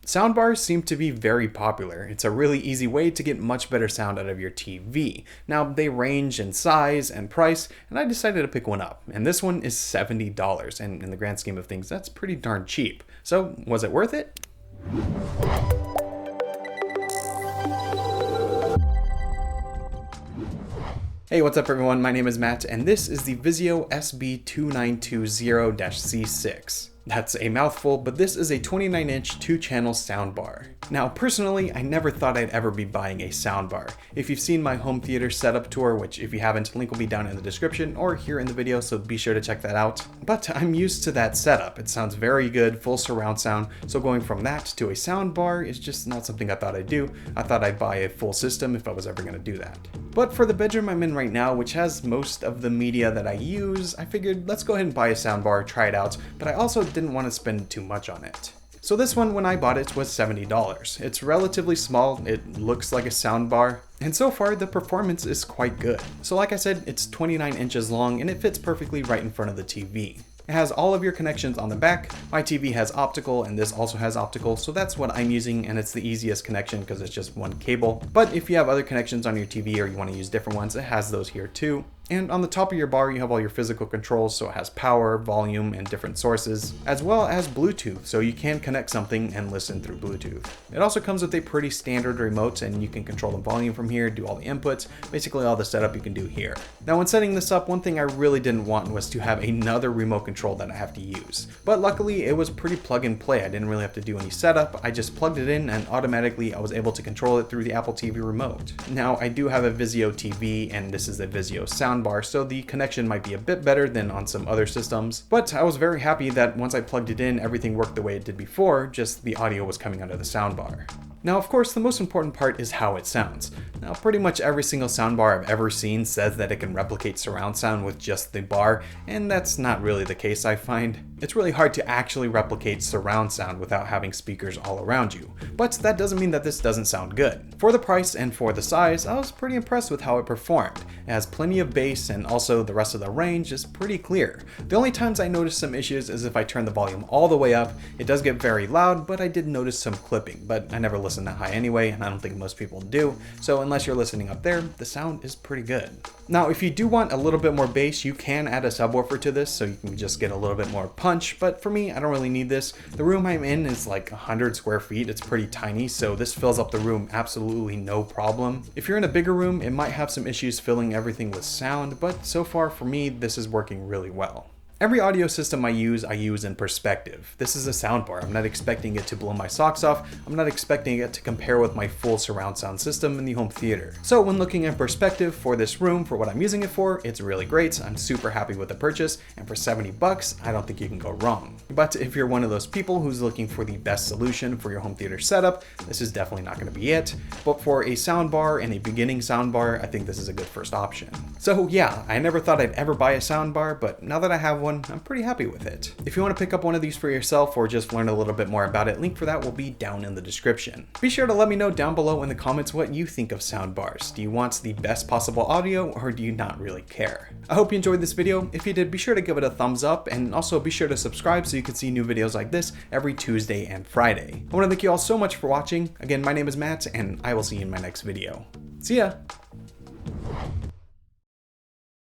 Soundbars seem to be very popular. It's a really easy way to get much better sound out of your TV. Now, they range in size and price, and I decided to pick one up. And this one is $70, and in the grand scheme of things, that's pretty darn cheap. So, was it worth it? Hey, what's up everyone? My name is Matt, and this is the Vizio SB2920-C6. That's a mouthful, but this is a 29-inch 2-channel soundbar. Now, personally, I never thought I'd ever be buying a soundbar. If you've seen my home theater setup tour, which if you haven't, link will be down in the description or here in the video, so be sure to check that out. But I'm used to that setup. It sounds very good, full surround sound, so going from that to a soundbar is just not something I thought I'd do. I thought I'd buy a full system if I was ever going to do that. But for the bedroom I'm in right now, which has most of the media that I use, I figured let's go ahead and buy a soundbar, try it out, but I also didn't want to spend too much on it. So this one, when I bought it, was $70. It's relatively small, it looks like a soundbar, and so far the performance is quite good. So like I said, it's 29 inches long and it fits perfectly right in front of the TV. It has all of your connections on the back. My TV has optical and this also has optical, so that's what I'm using, and it's the easiest connection because it's just one cable. But if you have other connections on your TV or you want to use different ones, it has those here too. And on the top of your bar, you have all your physical controls, so it has power, volume, and different sources, as well as Bluetooth, so you can connect something and listen through Bluetooth. It also comes with a pretty standard remote, and you can control the volume from here, do all the inputs, basically all the setup you can do here. Now when setting this up, one thing I really didn't want was to have another remote control that I have to use. But luckily, it was pretty plug and play. I didn't really have to do any setup. I just plugged it in and automatically I was able to control it through the Apple TV remote. Now I do have a Vizio TV, and this is a Vizio soundbar, so the connection might be a bit better than on some other systems, but I was very happy that once I plugged it in, everything worked the way it did before, just the audio was coming out of the soundbar. Now, of course, the most important part is how it sounds. Now, pretty much every single soundbar I've ever seen says that it can replicate surround sound with just the bar, and that's not really the case, I find. It's really hard to actually replicate surround sound without having speakers all around you, but that doesn't mean that this doesn't sound good. For the price and for the size, I was pretty impressed with how it performed. It has plenty of bass, and also the rest of the range is pretty clear. The only times I noticed some issues is if I turn the volume all the way up. It does get very loud, but I did notice some clipping, but I never listen that high anyway, and I don't think most people do, so unless you're listening up there, the sound is pretty good. Now, if you do want a little bit more bass, you can add a subwoofer to this, so you can just get a little bit more punch, but for me, I don't really need this. The room I'm in is like 100 square feet, it's pretty tiny, so this fills up the room absolutely no problem. If you're in a bigger room, it might have some issues filling everything with sound, but so far for me, this is working really well. Every audio system I use in perspective. This is a soundbar. I'm not expecting it to blow my socks off. I'm not expecting it to compare with my full surround sound system in the home theater. So when looking at perspective for this room, for what I'm using it for, it's really great. I'm super happy with the purchase, and for $70, I don't think you can go wrong. But if you're one of those people who's looking for the best solution for your home theater setup, this is definitely not going to be it. But for a soundbar and a beginning soundbar, I think this is a good first option. So yeah, I never thought I'd ever buy a soundbar, but now that I have one, I'm pretty happy with it. If you want to pick up one of these for yourself or just learn a little bit more about it, link for that will be down in the description. Be sure to let me know down below in the comments what you think of soundbars. Do you want the best possible audio, or do you not really care? I hope you enjoyed this video. If you did, be sure to give it a thumbs up, and also be sure to subscribe so you can see new videos like this every Tuesday and Friday. I want to thank you all so much for watching. Again, my name is Matt, and I will see you in my next video. See ya!